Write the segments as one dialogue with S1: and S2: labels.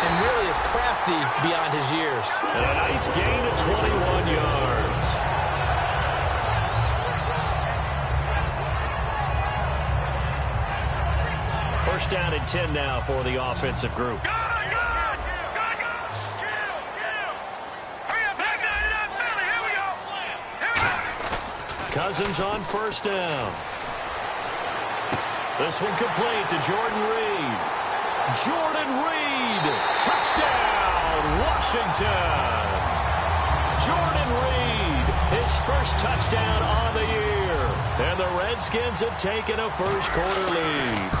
S1: and really is crafty beyond his years.
S2: And a nice gain of 21 yards. First down and 10 now for the offensive group. Cousins on first down. This one complete to Jordan Reed. Jordan Reed, touchdown, Washington. Jordan Reed, his first touchdown on the year. And the Redskins have taken a first-quarter lead.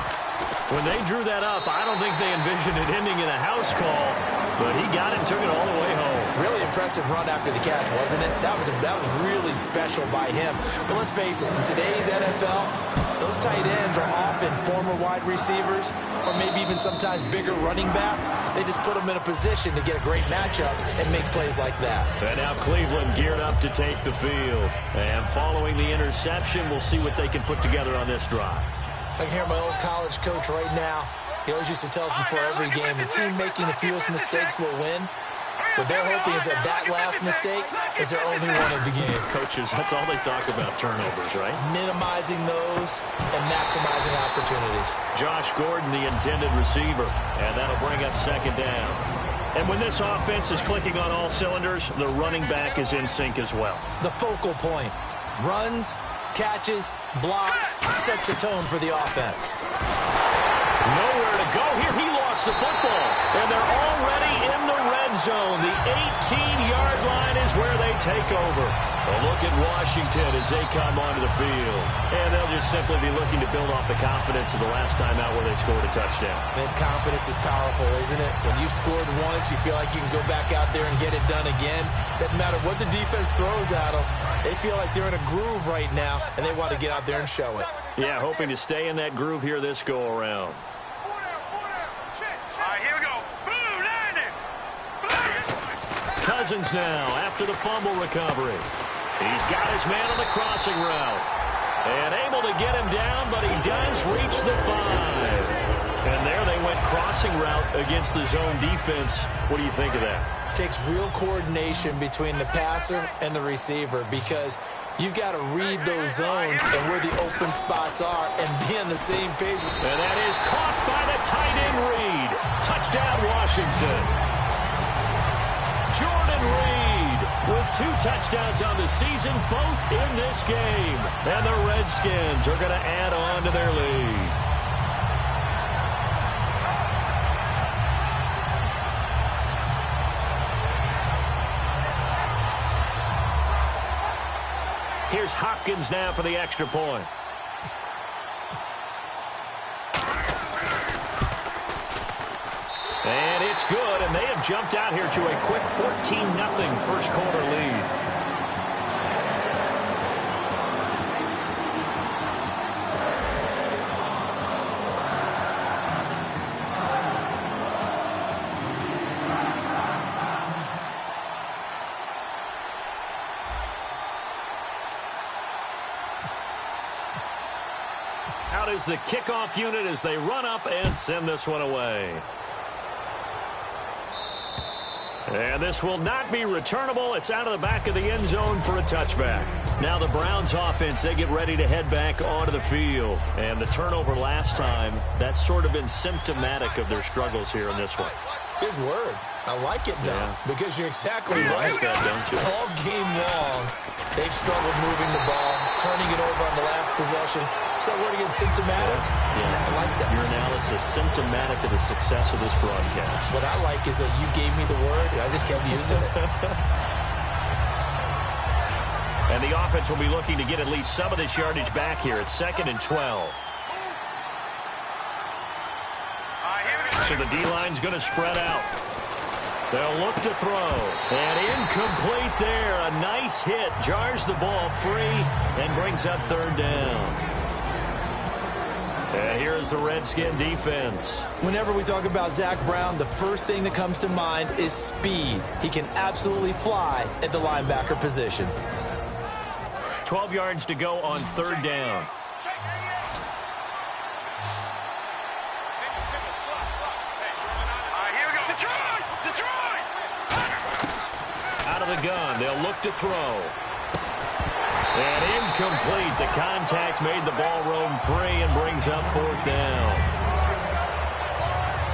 S2: When they drew that up, I don't think they envisioned it ending in a house call, but he got it and took it all the way home.
S1: Really impressive run after the catch, wasn't it? That was really special by him. But let's face it, in today's NFL, those tight ends are often former wide receivers or maybe even sometimes bigger running backs. They just put them in a position to get a great matchup and make plays like that.
S2: And now Cleveland geared up to take the field. And following the interception, we'll see what they can put together on this drive.
S1: I can hear my old college coach right now. He always used to tell us before every game, the team making the fewest mistakes will win. What they're hoping is that last mistake is their only one of the game.
S2: Coaches, that's all they talk about, turnovers, right?
S1: Minimizing those and maximizing opportunities.
S2: Josh Gordon, the intended receiver, and that'll bring up second down. And when this offense is clicking on all cylinders, the running back is in sync as well.
S1: The focal point. Runs, catches, blocks, sets the tone for the offense.
S2: Nowhere to go here. He lost the football. And they're already in the red zone. The 18-yard line is where they take over. A look at Washington as they come onto the field. And they'll just simply be looking to build off the confidence of the last time out where they scored a touchdown.
S1: And confidence is powerful, isn't it? When you scored once, you feel like you can go back out there and get it done again. Doesn't matter what the defense throws at them. They feel like they're in a groove right now, and they want to get out there and show it.
S2: Yeah, hoping to stay in that groove here this go-around. Cousins now after the fumble recovery. He's got his man on the crossing route. And able to get him down, but he does reach the 5. And there they went crossing route against the zone defense. What do you think of that?
S1: Takes real coordination between the passer and the receiver because you've got to read those zones and where the open spots are and be on the same page.
S2: And that is caught by the tight end Reed. Touchdown, Washington. Jordan Reed with 2 touchdowns on the season, both in this game. And the Redskins are going to add on to their lead. Here's Hopkins now for the extra point. And it's good, and they have jumped out here to a quick 14-0 first-quarter lead. Out is the kickoff unit as they run up and send this one away. And this will not be returnable. It's out of the back of the end zone for a touchback. Now the Browns offense, they get ready to head back onto the field. And the turnover last time, that's sort of been symptomatic of their struggles here in this one.
S1: Good word. I like it, though, because you're exactly right.
S2: Like that, don't you?
S1: All game long, they've struggled moving the ball, turning it over on the last possession. Is that word again, symptomatic?
S2: Yeah,
S1: I like that.
S2: Your analysis, symptomatic of the success of this broadcast.
S1: What I like is that you gave me the word, and I just kept using it.
S2: And the offense will be looking to get at least some of this yardage back here. It's 2nd and 12. So the D-line's going to spread out. They'll look to throw. And incomplete there. A nice hit. Jars the ball free and brings up 3rd down. And here's the Redskin defense.
S1: Whenever we talk about Zach Brown, the first thing that comes to mind is speed. He can absolutely fly at the linebacker position.
S2: 12 yards to go on 3rd down.
S3: Here we go.
S2: of the gun. They'll look to throw. And incomplete. The contact made the ball roam free and brings up 4th down.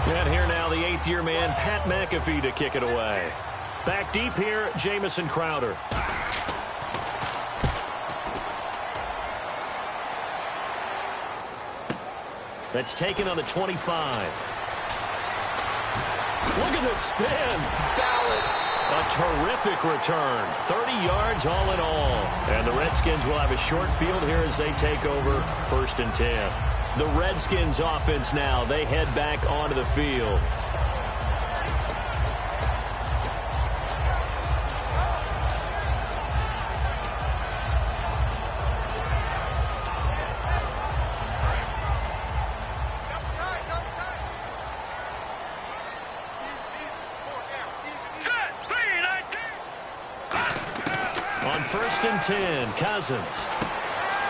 S2: And here now the 8th-year man, Pat McAfee, to kick it away. Back deep here, Jamison Crowder. That's taken on the 25. Look at the spin.
S1: Balance.
S2: A terrific return. 30 yards all in all. And the Redskins will have a short field here as they take over 1st and 10. The Redskins offense now. They head back onto the field. On 1st and 10, Cousins.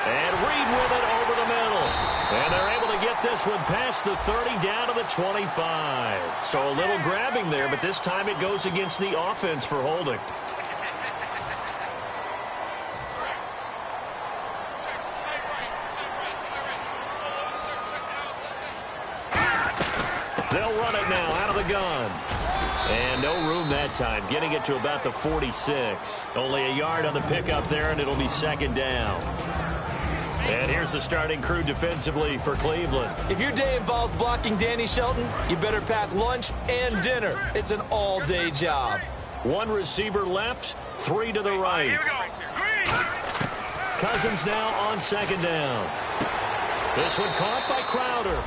S2: And Reed with it over the middle. And they're able to get this one past the 30 down to the 25. So a little grabbing there, but this time it goes against the offense for holding. They'll run it now out of the gun. And no room that time, getting it to about the 46. Only a yard on the pickup there, and it'll be 2nd down. And here's the starting crew defensively for Cleveland.
S1: If your day involves blocking Danny Shelton, you better pack lunch and dinner. It's an all-day job.
S2: 1 receiver left, 3 to the right. Cousins now on 2nd down. This one caught by Crowder.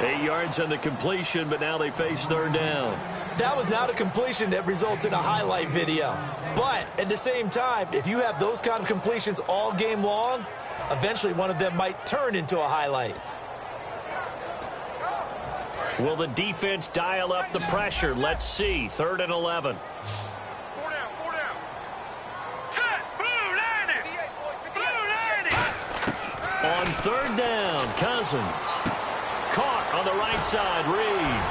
S2: 8 yards on the completion, but now they face 3rd down.
S1: That was not a completion that results in a highlight video. But at the same time, if you have those kind of completions all game long, eventually one of them might turn into a highlight.
S2: Will the defense dial up the pressure? Let's see. 3rd and 11. On 3rd down, Cousins. Caught on the right side, Reed.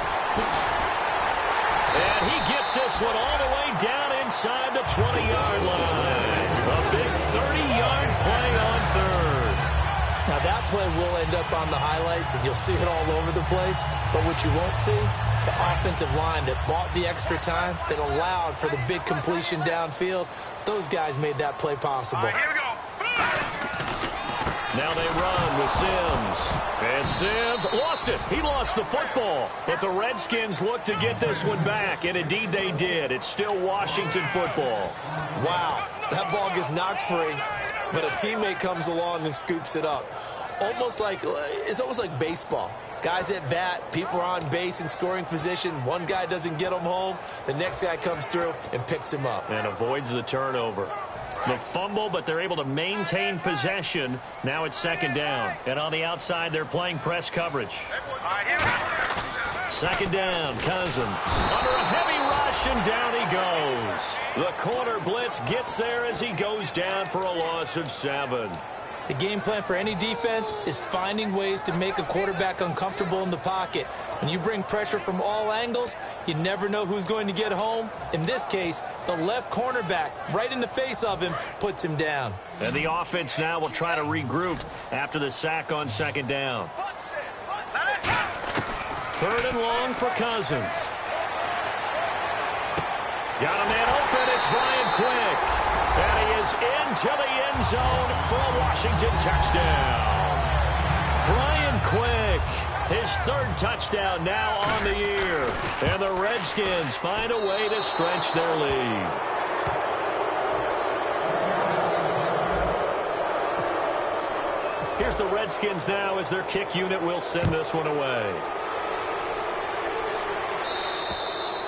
S2: And he gets this one all the way down inside the 20-yard line. A big 30-yard play on 3rd.
S1: Now that play will end up on the highlights, and you'll see it all over the place. But what you won't see, the offensive line that bought the extra time, that allowed for the big completion downfield, those guys made that play possible.
S3: Here we go.
S2: Now they run with Sims. And Sims lost it. He lost the football. But the Redskins look to get this one back, and indeed they did. It's still Washington football.
S1: Wow, that ball gets knocked free, but a teammate comes along and scoops it up. It's almost like baseball. Guys at bat, people are on base in scoring position. One guy doesn't get him home. The next guy comes through and picks him up.
S2: And avoids the turnover. The fumble, but they're able to maintain possession. Now it's 2nd down. And on the outside, they're playing press coverage. 2nd down, Cousins. Under a heavy rush, and down he goes. The corner blitz gets there as he goes down for a loss of 7.
S1: The game plan for any defense is finding ways to make a quarterback uncomfortable in the pocket. When you bring pressure from all angles, you never know who's going to get home. In this case, the left cornerback, right in the face of him, puts him down.
S2: And the offense now will try to regroup after the sack on 2nd down. 3rd and long for Cousins. Got a man open. It's Brian Quick. And he is into the end zone for a Washington touchdown. Brian Quick, his 3rd touchdown now on the year. And the Redskins find a way to stretch their lead. Here's the Redskins now as their kick unit will send this one away.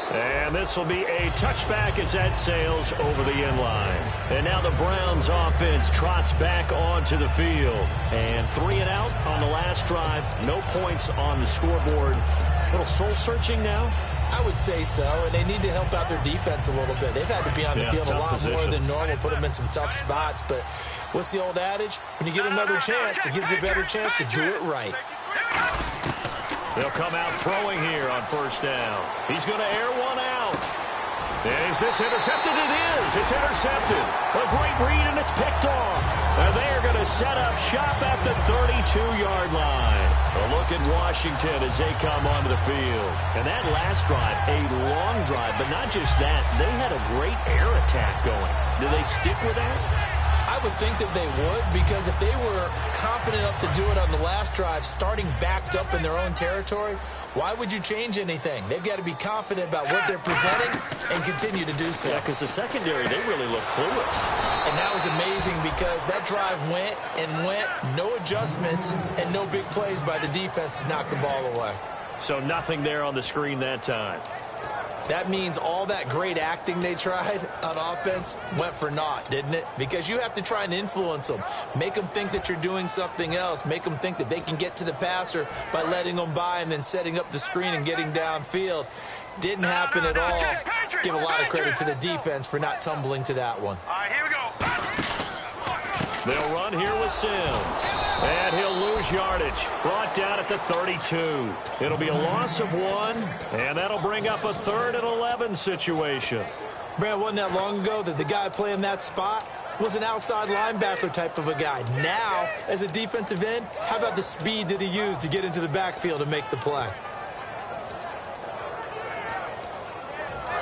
S2: And this will be a touchback as that sails over the end line. And now the Browns offense trots back onto the field. And 3 and out on the last drive. No points on the scoreboard. A little soul-searching now?
S1: I would say so, and they need to help out their defense a little bit. They've had to be on the field a lot more than normal, put them in some tough spots. But what's the old adage? When you get another chance, it gives you a better chance to do it right.
S2: They'll come out throwing here on 1st down. He's going to air one out. And is this intercepted? It is. It's intercepted. A great read, and it's picked off. And they are going to set up shop at the 32-yard line. A look at Washington as they come onto the field. And that last drive, a long drive, but not just that. They had a great air attack going. Do they stick with that?
S1: I would think that they would, because if they were confident enough to do it on the last drive, starting backed up in their own territory, why would you change anything? They've got to be confident about what they're presenting and continue to do so.
S2: Yeah, because the secondary, they really look clueless.
S1: And that was amazing because that drive went and went, no adjustments and no big plays by the defense to knock the ball away.
S2: So nothing there on the screen that time.
S1: That means all that great acting they tried on offense went for naught, didn't it? Because you have to try and influence them. Make them think that you're doing something else. Make them think that they can get to the passer by letting them by and then setting up the screen and getting downfield. Didn't happen at all. Give a lot of credit to the defense for not tumbling to that one.
S3: All right, here we go.
S2: They'll run here with Sims. And he'll lose yardage. Brought down at the 32. It'll be a loss of 1, and that'll bring up a 3rd and 11 situation.
S1: Brad, wasn't that long ago that the guy playing that spot was an outside linebacker type of a guy. Now, as a defensive end, how about the speed that he used to get into the backfield and make the play?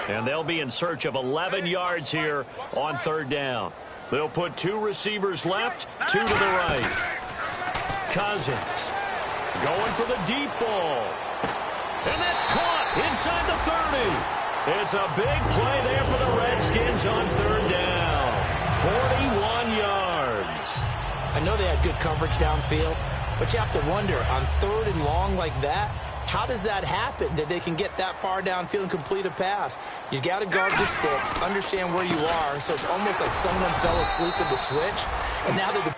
S2: And they'll be in search of 11 yards here on 3rd down. They'll put 2 receivers left, 2 to the right. Cousins going for the deep ball. And that's caught inside the 30. It's a big play there for the Redskins on 3rd down. 41 yards.
S1: I know they had good coverage downfield, but you have to wonder, on 3rd and long like that, how does that happen, that they can get that far downfield and complete a pass? You got to guard the sticks, understand where you are, so it's almost like someone fell asleep at the switch, and now that the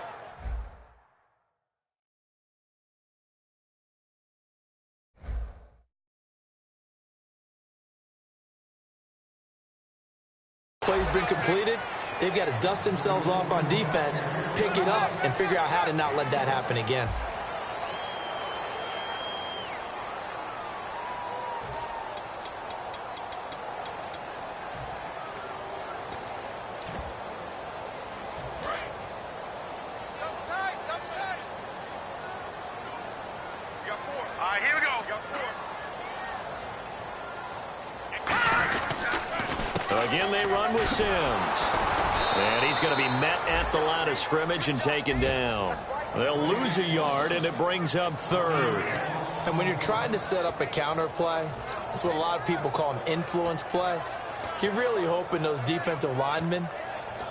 S1: play's been completed, they've got to dust themselves off on defense, pick it up, and figure out how to not let that happen again.
S2: Again, they run with Sims. And he's going to be met at the line of scrimmage and taken down. They'll lose a yard, and it brings up 3rd.
S1: And when you're trying to set up a counter play, that's what a lot of people call an influence play. You're really hoping those defensive linemen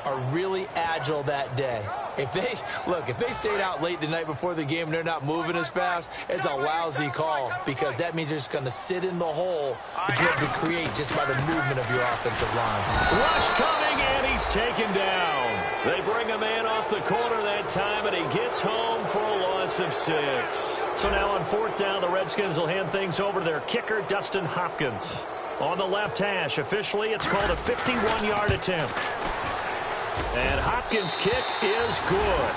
S1: are really agile that day. If they stayed out late the night before the game and they're not moving as fast, it's a lousy call, because that means they're just going to sit in the hole that you have to create just by the movement of your offensive line.
S2: Rush coming, and he's taken down. They bring a man off the corner that time, and he gets home for a loss of 6. So now on 4th down, the Redskins will hand things over to their kicker, Dustin Hopkins. On the left hash, officially, it's called a 51-yard attempt. And Hopkins' kick is good.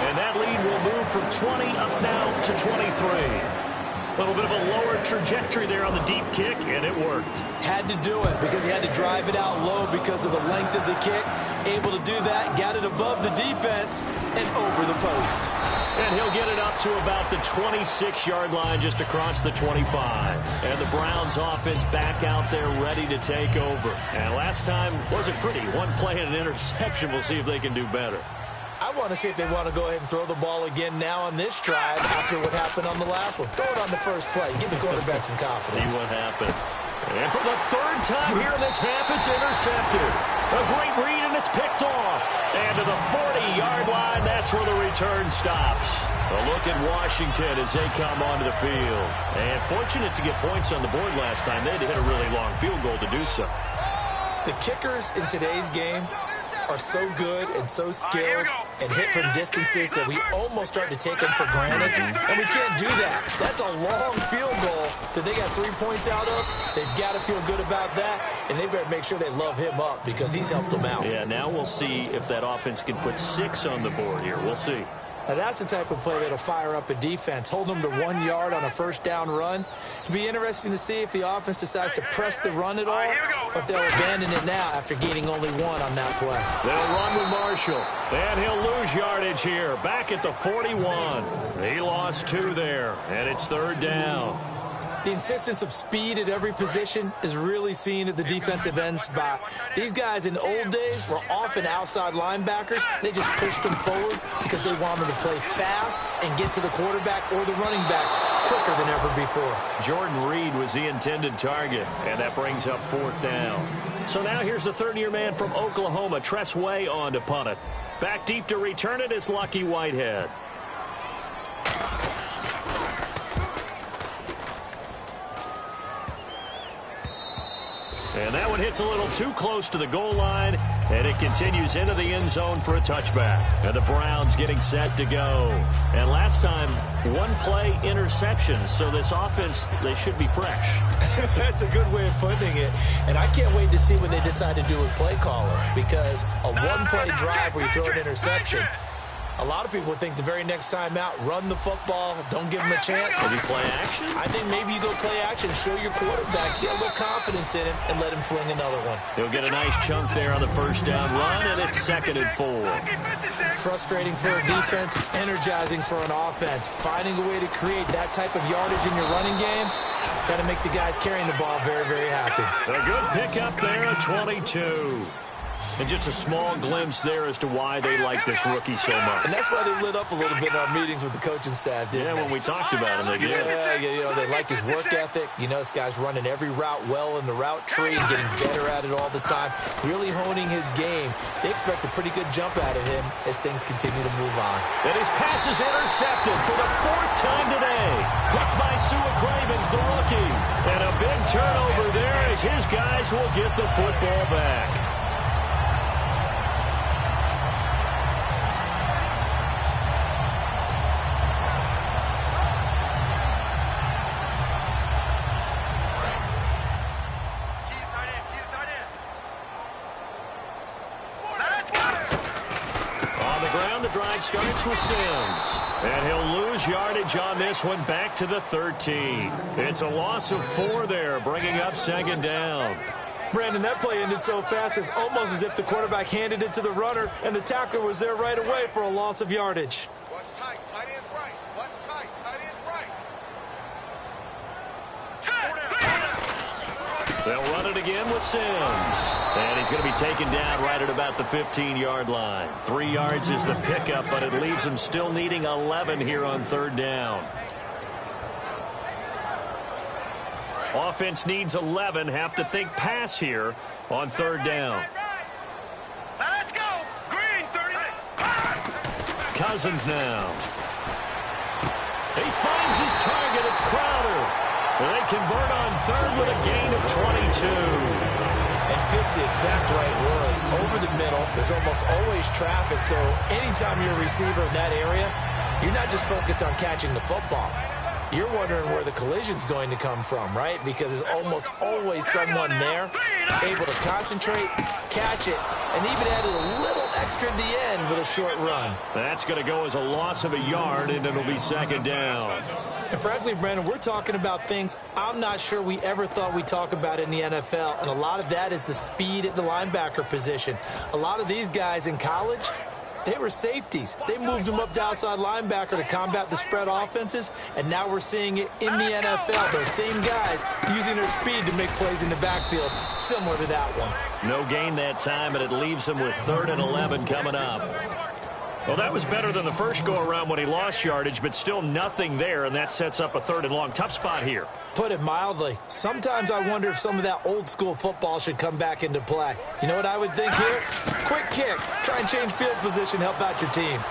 S2: And that lead will move from 20 up now to 23. A little bit of a lower trajectory there on the deep kick, and it worked.
S1: Had to do it because he had to drive it out low because of the length of the kick. Able to do that, got it above the defense and over the post.
S2: And he'll get it up to about the 26-yard line, just across the 25. And the Browns offense back out there ready to take over. And last time wasn't pretty. One play and an interception. We'll see if they can do better.
S1: I want to see if they want to go ahead and throw the ball again now on this drive after what happened on the last one. Throw it on the first play. Give the quarterback some confidence.
S2: See what happens. And for the 3rd time here in this half, it's intercepted. A great read, and it's picked off. And to the 40-yard line, that's where the return stops. A look at Washington as they come onto the field. And fortunate to get points on the board last time. They had to hit a really long field goal to do so.
S1: The kickers in today's game are so good and so skilled and hit from distances that we almost start to take them for granted, and we can't do that. That's a long field goal that they got 3 points out of. They've got to feel good about that, and they better make sure they love him up because he's helped them out.
S2: Yeah, now we'll see if that offense can put 6 on the board here. We'll see.
S1: Now that's the type of play that'll fire up a defense. Hold them to 1 yard on a first down run. It'll be interesting to see if the offense decides to press the run at all, or if they'll abandon it now after gaining only 1 on that play.
S2: They'll run with Marshall, and he'll lose yardage here. Back at the 41. He lost 2 there, and it's third down.
S1: The insistence of speed at every position is really seen at the defensive end spot. These guys in old days were often outside linebackers. They just pushed them forward because they wanted to play fast and get to the quarterback or the running backs quicker than ever before.
S2: Jordan Reed was the intended target, and that brings up fourth down. So now here's the third-year man from Oklahoma, Tress Way, on to punt it. Back deep to return it is Lucky Whitehead. And that one hits a little too close to the goal line, and it continues into the end zone for a touchback. And the Browns getting set to go. And last time, 1-play interception, so this offense, they should be fresh.
S1: That's a good way of putting it. And I can't wait to see what they decide to do with play calling, because a one-play drive where you throw an interception, a lot of people would think the very next time out, run the football, don't give him a chance.
S2: Did he play action?
S1: I think maybe you go play action, show your quarterback, get a little confidence in him, and let him fling another one.
S2: He'll get a nice chunk there on the first down run, and it's 2nd and 4.
S1: Frustrating for a defense, energizing for an offense. Finding a way to create that type of yardage in your running game, got to make the guys carrying the ball very, very happy.
S2: A good pickup there at 22. And just a small glimpse there as to why they like this rookie so much.
S1: And that's why they lit up a little bit in our meetings with the coaching staff, didn't they?
S2: When we talked about him, they did.
S1: Yeah, you know, they like his work ethic. You know, this guy's running every route well in the route tree and getting better at it all the time, really honing his game. They expect a pretty good jump out of him as things continue to move on.
S2: And his pass is intercepted for the 4th time today. Picked by Sua Cravens, the rookie. And a big turnover there as his guys will get the football back. Starts with Sims, and he'll lose yardage on this one back to the 13. It's a loss of 4 there, bringing up 2nd down.
S1: Brandon, that play ended so fast, it's almost as if the quarterback handed it to the runner, and the tackler was there right away for a loss of yardage.
S3: Watch tight, tight end's right. Watch tight, tight end's right.
S2: They'll run it again with Sims. And he's going to be taken down right at about the 15-yard line. 3 yards is the pickup, but it leaves him still needing 11 here on 3rd down. Offense needs 11. Have to think pass here on 3rd down.
S3: Let's go. Green, 30.
S2: Cousins now. He finds his target. It's Crowder. They convert on 3rd with a gain of 22.
S1: And fits the exact right word. Over the middle, there's almost always traffic, so anytime you're a receiver in that area, you're not just focused on catching the football. You're wondering where the collision's going to come from, right? Because there's almost always someone there able to concentrate, catch it, and even add a little extra at the end with a short run.
S2: That's going to go as a loss of a yard, and it'll be 2nd down.
S1: And frankly, Brandon, we're talking about things I'm not sure we ever thought we'd talk about in the NFL, and a lot of that is the speed at the linebacker position. A lot of these guys in college, they were safeties. They moved them up to outside linebacker to combat the spread offenses, and now we're seeing it in the NFL. Those same guys using their speed to make plays in the backfield, similar to that one.
S2: No gain that time, and it leaves him with 3rd and 11 coming up. Well, that was better than the first go-around when he lost yardage, but still nothing there, and that sets up a 3rd and long. Tough spot here.
S1: Put it mildly. Sometimes I wonder if some of that old-school football should come back into play. You know what I would think here? Quick kick. Try and change field position. Help out your team.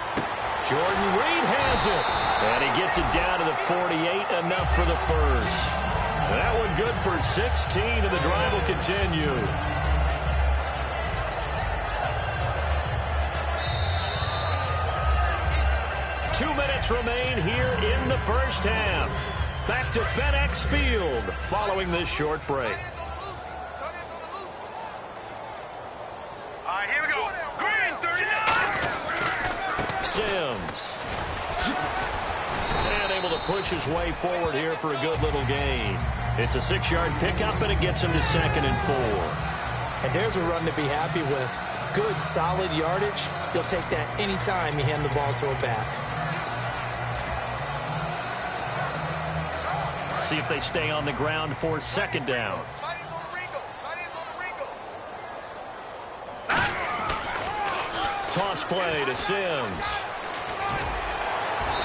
S2: Jordan Reed has it. And he gets it down to the 48, enough for the first. That one good for 16, and the drive will continue. Two minutes remain here in the first half. Back to FedEx Field following this short break.
S3: All right, here we go. Green, 39.
S2: Sims. push his way forward here for a good little gain. It's a 6-yard pickup, and it gets him to 2nd and 4.
S1: And there's a run to be happy with. Good, solid yardage. You'll take that anytime you hand the ball to a back.
S2: See if they stay on the ground for 2nd down. Toss play to Sims.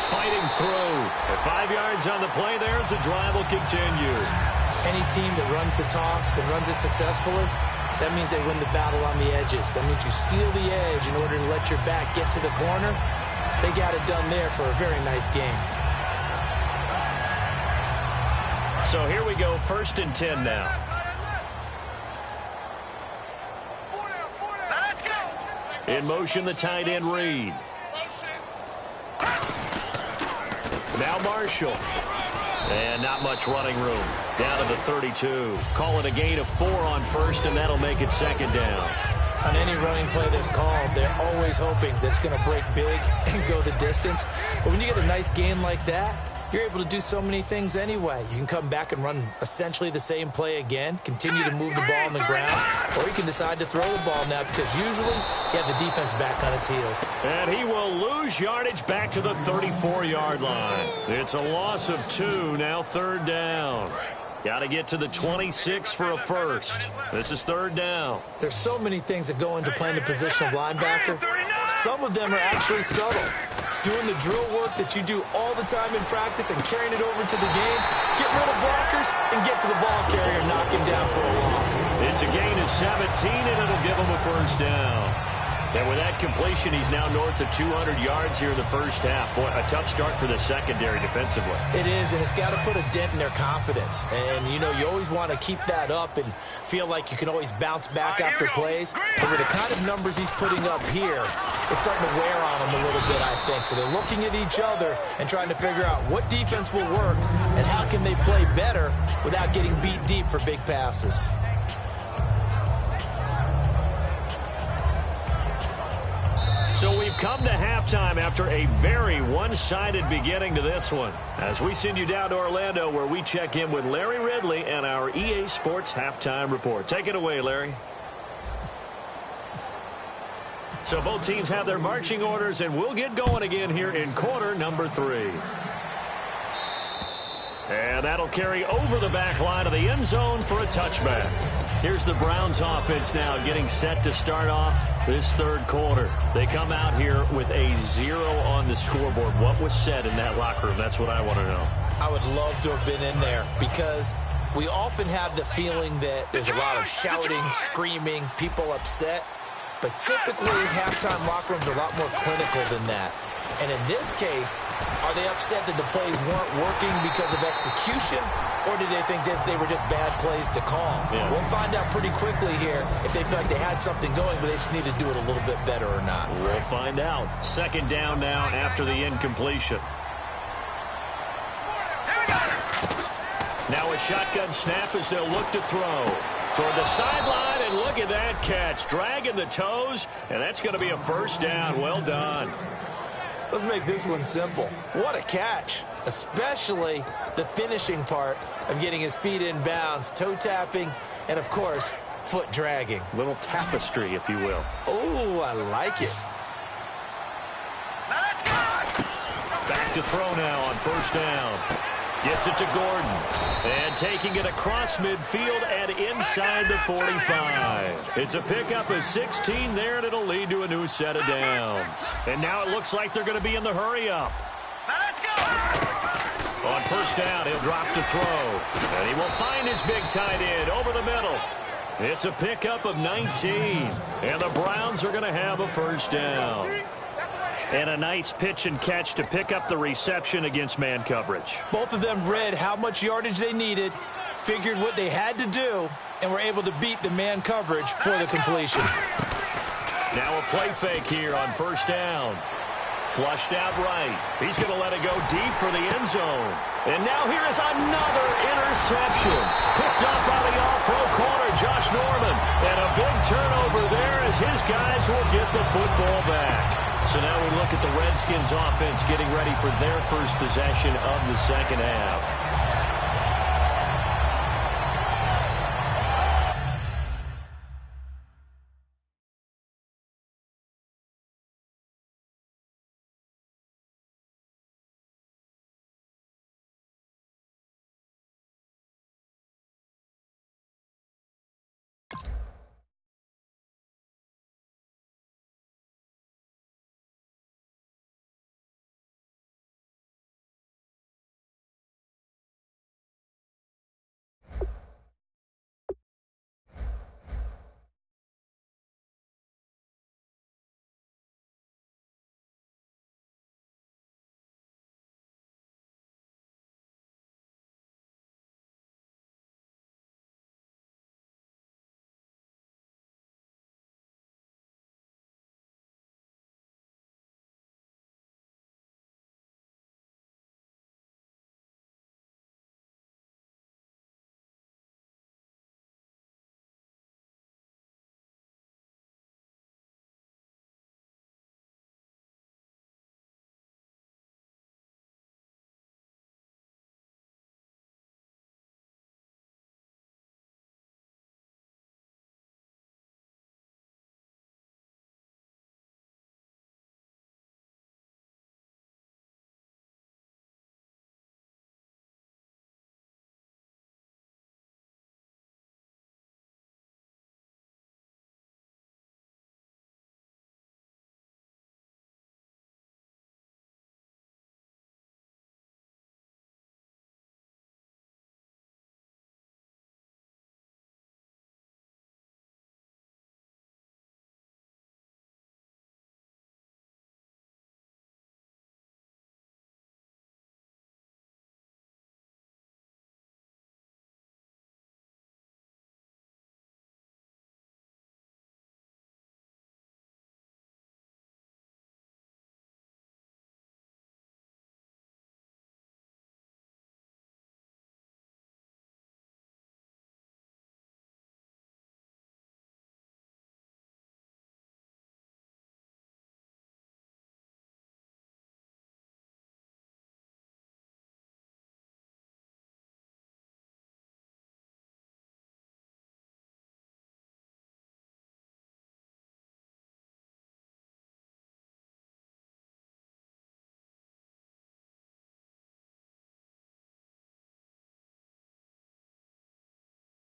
S2: Fighting through. At 5 yards on the play there, the drive will continue.
S1: Any team that runs the toss and runs it successfully, that means they win the battle on the edges. That means you seal the edge in order to let your back get to the corner. They got it done there for a very nice game.
S2: So here we go, 1st and 10 now. In motion, the tight end Reed. Now Marshall. And not much running room. Down to the 32. Call it a gain of 4 on 1st, and that'll make it 2nd down.
S1: On any running play that's called, they're always hoping that it's going to break big and go the distance. But when you get a nice gain like that, you're able to do so many things anyway. You can come back and run essentially the same play again, continue to move the ball on the ground, or you can decide to throw the ball now because usually you have the defense back on its heels.
S2: And he will lose yardage back to the 34-yard line. It's a loss of 2, now 3rd down. Got to get to the 26 for a 1st. This is 3rd down.
S1: There's so many things that go into playing the position of linebacker. Some of them are actually subtle. Doing the drill work that you do all the time in practice and carrying it over to the game. Get rid of blockers and get to the ball carrier, knock him down for a loss.
S2: It's a gain of 17, and it'll give him a 1st down. And with that completion, he's now north of 200 yards here in the 1st half. Boy, a tough start for the secondary defensively.
S1: It is, and it's got to put a dent in their confidence. And, you know, you always want to keep that up and feel like you can always bounce back after plays. But with the kind of numbers he's putting up here, it's starting to wear on them a little bit, I think. So they're looking at each other and trying to figure out what defense will work and how can they play better without getting beat deep for big passes.
S2: So we've come to halftime after a very one-sided beginning to this one. As we send you down to Orlando, where we check in with Larry Ridley and our EA Sports Halftime Report. Take it away, Larry. So both teams have their marching orders, and we'll get going again here in quarter number 3. And that'll carry over the back line of the end zone for a touchback. Here's the Browns offense now getting set to start off this 3rd quarter. They come out here with a 0 on the scoreboard. What was said in that locker room? That's what I want to know.
S1: I would love to have been in there because we often have the feeling that there's a lot of shouting, screaming, people upset. But typically, halftime locker rooms are a lot more clinical than that. And in this case, are they upset that the plays weren't working because of execution, or did they think they were just bad plays to call? Yeah. We'll find out pretty quickly here if they feel like they had something going, but they just need to do it a little bit better or not.
S2: We'll find out. 2nd down now after the incompletion. Now a shotgun snap as they'll look to throw. Toward the sideline, and look at that catch. Dragging the toes, and that's going to be a 1st down. Well done.
S1: Let's make this one simple. What a catch, especially the finishing part of getting his feet in bounds, toe tapping, and, of course, foot dragging.
S2: Little tapestry, if you will.
S1: Oh, I like it.
S2: Back to throw now on 1st down. Gets it to Gordon. And taking it across midfield and inside the 45. It's a pickup of 16 there, and it'll lead to a new set of downs. And now it looks like they're going to be in the hurry-up.
S3: Let's go!
S2: On 1st down, he'll drop to throw. And he will find his big tight end over the middle. It's a pickup of 19. And the Browns are going to have a 1st down. And a nice pitch and catch to pick up the reception against man coverage.
S1: Both of them read how much yardage they needed, figured what they had to do, and were able to beat the man coverage for the completion.
S2: Now a play fake here on 1st down. Flushed out right. He's going to let it go deep for the end zone. And now here is another interception. Picked up by the all-pro corner, Josh Norman. And a big turnover there as his guys will get the football back. So now we look at the Redskins offense getting ready for their first possession of the second half.